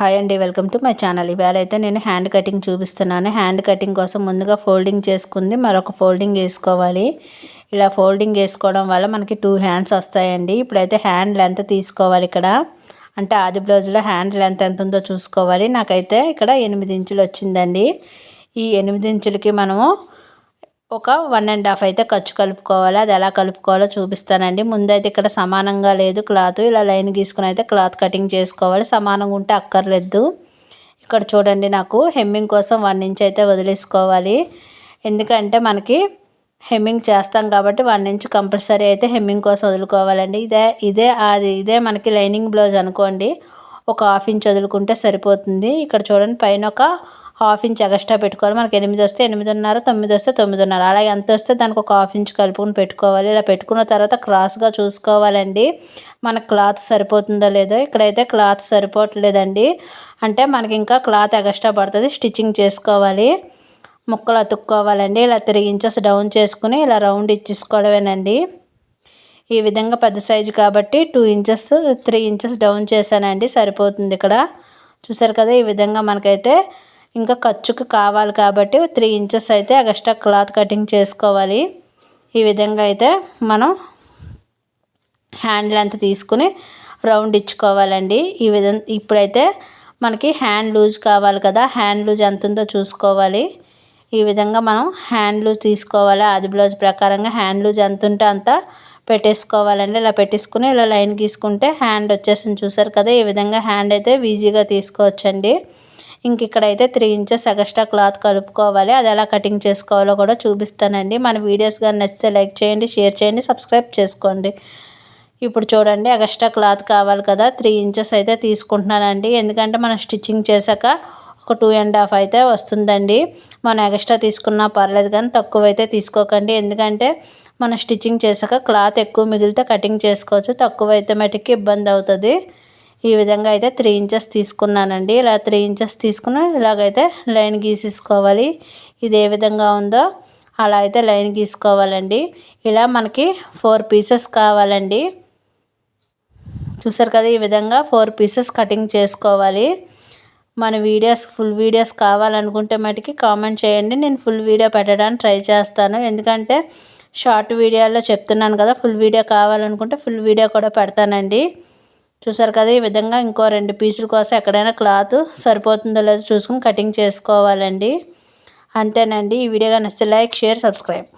Hi అండి, welcome to my channel. ఇవాళ అయితే నేను హ్యాండ్ కటింగ్ చూపిస్తున్నాను. హ్యాండ్ కటింగ్ కోసం ముందుగా ఫోల్డింగ్ చేసుకుంది మరొక ఫోల్డింగ్ వేసుకోవాలి. ఇలా ఫోల్డింగ్ వేసుకోవడం వల్ల మనకి 2 హ్యాండ్స్ వస్తాయండి. ఇప్పుడైతే హ్యాండ్ లెంత్ తీసుకోవాలి. ఇక్కడ అంటే ఆది బ్లౌజ్లో హ్యాండ్ లెంత్ ఎంత ఉందో చూసుకోవాలి. నాకైతే ఇక్కడ 8 ఇంచులు వచ్చిందండి. ఈ 8 ఇంచులకి మనము ఒక 1.5 అయితే ఖర్చు కలుపుకోవాలి. అది ఎలా కలుపుకోవాలో చూపిస్తానండి. ముందైతే ఇక్కడ సమానంగా లేదు క్లాత్, ఇలా లైన్ గీసుకుని అయితే క్లాత్ కటింగ్ చేసుకోవాలి. సమానంగా ఉంటే అక్కర్లేదు. ఇక్కడ చూడండి, నాకు హెమ్మింగ్ కోసం 1 ఇంచ్ అయితే వదిలేసుకోవాలి. ఎందుకంటే మనకి హెమ్మింగ్ చేస్తాం కాబట్టి 1 ఇంచ్ కంపల్సరీ అయితే హెమ్మింగ్ కోసం వదులుకోవాలండి. ఇదే మనకి లైనింగ్ బ్లౌజ్ అనుకోండి, ఒక 1/2 ఇంచ్ వదులుకుంటే సరిపోతుంది. ఇక్కడ చూడండి, పైన ఒక 1/2 ఇంచ్ ఎక్స్ట్రా పెట్టుకోవాలి. మనకి 8 వస్తే 8.5, 9 వస్తే 9.5, అలాగే ఎంత వస్తే దానికి ఒక 1/2 ఇంచ్ కలుపుకొని పెట్టుకోవాలి. ఇలా పెట్టుకున్న తర్వాత క్రాస్గా చూసుకోవాలండి మనకు క్లాత్ సరిపోతుందో లేదో. ఇక్కడైతే క్లాత్ సరిపోవట్లేదండి, అంటే మనకి ఇంకా క్లాత్ ఎక్స్ట్రా పడుతుంది. స్టిచ్చింగ్ చేసుకోవాలి, ముక్కలు అతుక్కోవాలండి. ఇలా 3 ఇంచెస్ డౌన్ చేసుకుని ఇలా రౌండ్ ఇచ్చేసుకోవడమేనండి. ఈ విధంగా పెద్ద సైజు కాబట్టి 2 ఇంచెస్ 3 ఇంచెస్ డౌన్ చేశానండి, సరిపోతుంది. ఇక్కడ చూసారు కదా, ఈ విధంగా మనకైతే ఇంకా ఖర్చుకు కావాలి కాబట్టి 3 ఇంచెస్ అయితే ఎక్స్ట్రా క్లాత్ కటింగ్ చేసుకోవాలి. ఈ విధంగా అయితే మనం హ్యాండ్ లెంత్ తీసుకుని రౌండ్ ఇచ్చుకోవాలండి. ఈ విధంగా ఇప్పుడైతే మనకి హ్యాండ్ లూజ్ కావాలి కదా, హ్యాండ్ లూజ్ ఎంత ఉందో చూసుకోవాలి. ఈ విధంగా మనం హ్యాండ్ లూజ్ తీసుకోవాలి. ఆది బ్లౌజ్ ప్రకారంగా హ్యాండ్ లూజ్ ఎంత ఉంటే అంత పెట్టేసుకోవాలండి. ఇలా పెట్టేసుకుని ఇలా లైన్ గీసుకుంటే హ్యాండ్ వచ్చేసింది. చూసారు కదా, ఈ విధంగా హ్యాండ్ అయితే ఈజీగా తీసుకోవచ్చండి. ఇంక ఇక్కడైతే 3 ఇంచెస్ ఎక్స్ట్రా క్లాత్ కలుపుకోవాలి. అది ఎలా కటింగ్ చేసుకోవాలో కూడా చూపిస్తానండి. మన వీడియోస్ కానీ నచ్చితే లైక్ చేయండి, షేర్ చేయండి, సబ్స్క్రైబ్ చేసుకోండి. ఇప్పుడు చూడండి, ఎక్స్ట్రా క్లాత్ కావాలి కదా, 3 ఇంచెస్ అయితే తీసుకుంటున్నానండి. ఎందుకంటే మనం స్టిచ్చింగ్ చేశాక ఒక 2.5 అయితే వస్తుందండి. మనం ఎక్స్ట్రా తీసుకున్నా పర్లేదు, కానీ తక్కువ అయితే తీసుకోకండి. ఎందుకంటే మనం స్టిచ్చింగ్ చేశాక క్లాత్ ఎక్కువ మిగిలితే కటింగ్ చేసుకోవచ్చు, తక్కువ అయితే మటుకి ఇబ్బంది అవుతుంది. ఈ విధంగా అయితే 3 ఇంచెస్ తీసుకున్నానండి. ఇలా 3 ఇంచెస్ తీసుకుని ఇలాగైతే లైన్ గీసేసుకోవాలి. ఇది ఏ విధంగా ఉందో అలా అయితే లైన్ గీసుకోవాలండి. ఇలా మనకి 4 పీసెస్ కావాలండి. చూసారు కదా, ఈ విధంగా 4 పీసెస్ కటింగ్ చేసుకోవాలి. మన ఫుల్ వీడియోస్ కావాలనుకుంటే మటుకి కామెంట్ చేయండి, నేను ఫుల్ వీడియో పెట్టడానికి ట్రై చేస్తాను. ఎందుకంటే షార్ట్ వీడియోలో చెప్తున్నాను కదా, ఫుల్ వీడియో కావాలనుకుంటే ఫుల్ వీడియో కూడా పెడతానండి. చూసారు కదా, ఈ విధంగా ఇంకో 2 పీసుల కోసం ఎక్కడైనా క్లాత్ సరిపోతుందో లేదో చూసుకుని కటింగ్ చేసుకోవాలండి. అంతేనండి. ఈ వీడియో నచ్చితే లైక్, షేర్, సబ్స్క్రైబ్.